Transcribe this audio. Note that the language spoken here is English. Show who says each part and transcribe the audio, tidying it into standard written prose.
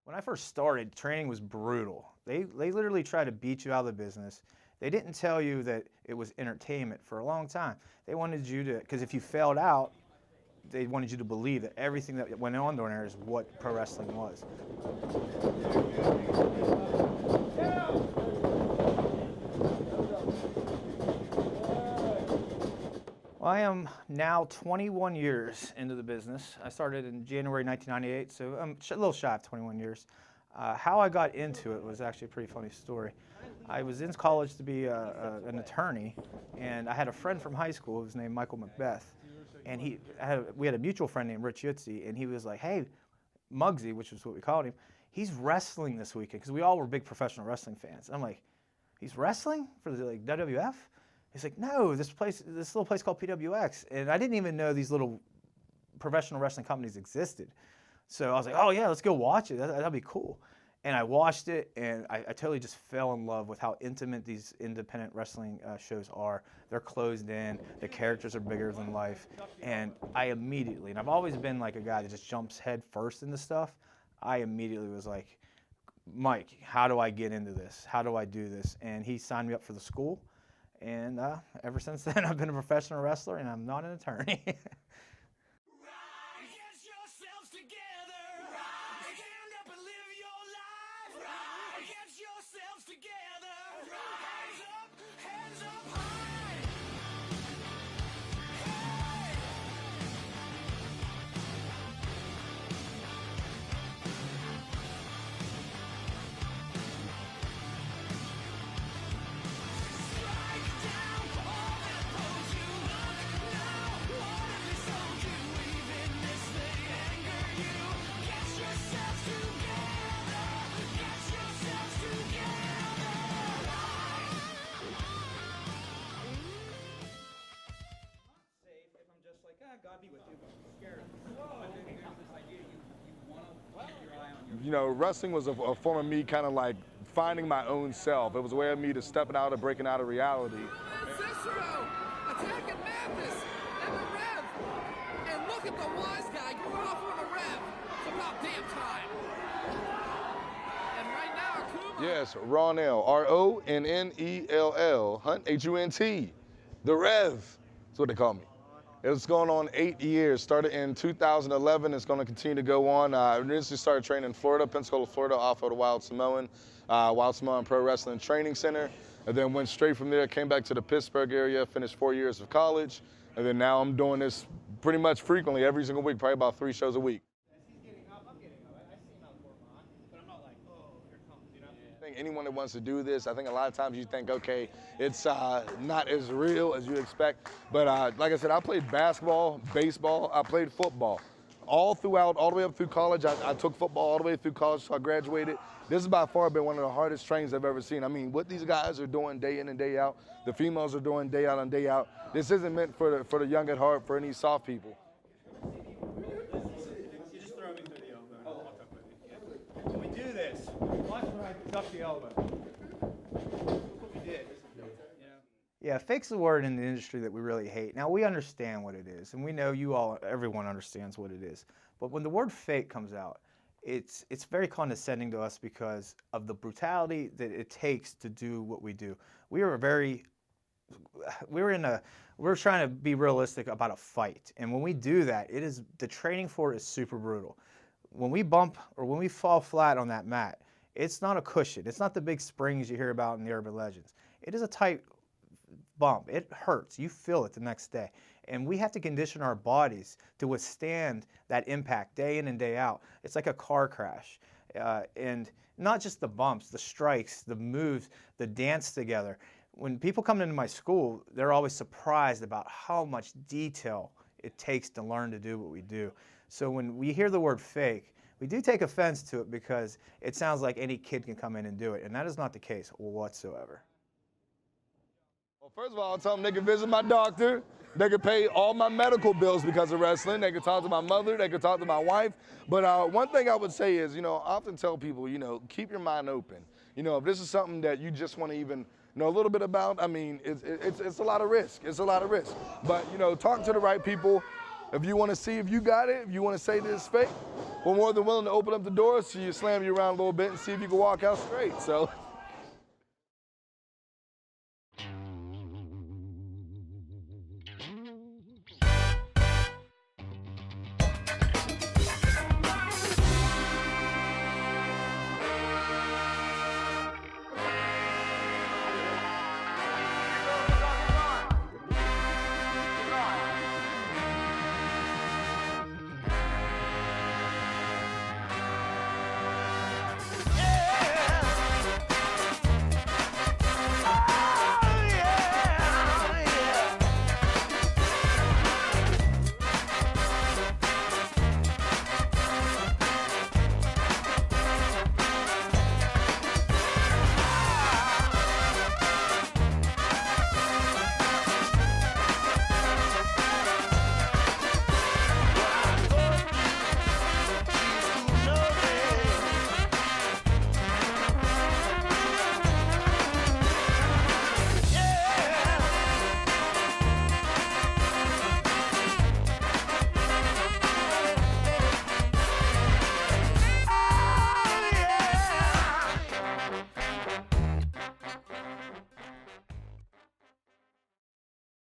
Speaker 1: When I first started, training was brutal. They literally tried to beat you out of the business. They didn't tell you that it was entertainment for a long time. They wanted you to, because if you failed out, they wanted you to believe that everything that went on during there is what pro wrestling was. Well, I am now 21 years into the business. I started in January 1998, so I'm a little shy of 21 years. How I got into it was actually a pretty funny story. I was in college to be an attorney, and I had a friend from high school who was named Michael Macbeth. And we had a mutual friend named Rich Yutzi, and he was like, hey, Muggsy, which was what we called him, he's wrestling this weekend, because we all were big professional wrestling fans. And I'm like, he's wrestling for the WWF? He's like, no, this little place called PWX. And I didn't even know these little professional wrestling companies existed. So I was like, oh yeah, let's go watch it, that'd be cool. And I watched it, and I totally just fell in love with how intimate these independent wrestling shows are. They're closed in, the characters are bigger than life, and I immediately, and I've always been like a guy that just jumps head first into stuff, I immediately was like, Mike, how do I get into this? How do I do this? And he signed me up for the school, and ever since then I've been a professional wrestler, and I'm not an attorney.
Speaker 2: You know, wrestling was a form of me kind of like finding my own self. It was a way of me to stepping out and breaking out of reality.
Speaker 3: Cicero attacking Mathis and the Rev. And look at the wise guy going off on the Rev. It's about damn time. And right now, Akuma.
Speaker 2: Yes, Ronell, R-O-N-N-E-L-L, Hunt, H-U-N-T, the Rev. That's what they call me. It's going on 8 years. Started in 2011. It's going to continue to go on. I initially started training in Florida, Pensacola, Florida, off of the Wild Samoan Pro Wrestling Training Center. And then went straight from there, came back to the Pittsburgh area, finished 4 years of college. And then now I'm doing this pretty much frequently, every single week, probably about 3 shows a week. Anyone that wants to do this, I think a lot of times you think, okay, it's not as real as you expect. But like I said, I played basketball, baseball, I played football. All the way up through college. I took football all the way through college, so I graduated. This has by far been one of the hardest trainings I've ever seen. I mean, what these guys are doing day in and day out, the females are doing day out and day out. This isn't meant for the young at heart, for any soft people.
Speaker 1: You just throw me through the elbow. I'll talk with you. When we do this, watch when I duck the elbow. What we did. Yeah, fake's the word in the industry that we really hate. Now, we understand what it is, and we know everyone understands what it is. But when the word fake comes out, it's very condescending to us because of the brutality that it takes to do what we do. We're trying to be realistic about a fight, and when we do that, the training for it is super brutal. When we bump or when we fall flat on that mat, it's not a cushion. It's not the big springs you hear about in the urban legends. It is a tight bump. It hurts. You feel it the next day. And we have to condition our bodies to withstand that impact day in and day out. It's like a car crash. And not just the bumps, the strikes, the moves, the dance together. When people come into my school, they're always surprised about how much detail it takes to learn to do what we do. So when we hear the word fake, we do take offense to it because it sounds like any kid can come in and do it. And that is not the case whatsoever.
Speaker 2: Well, first of all, I'll tell them they can visit my doctor. They can pay all my medical bills because of wrestling. They can talk to my mother. They can talk to my wife. But one thing I would say is, I often tell people, keep your mind open. If this is something that you just want to even know a little bit about, I mean, it's a lot of risk. It's a lot of risk. But, talk to the right people. If you want to see if you got it, if you want to say this is fake, we're more than willing to open up the doors so you slam you around a little bit and see if you can walk out straight. So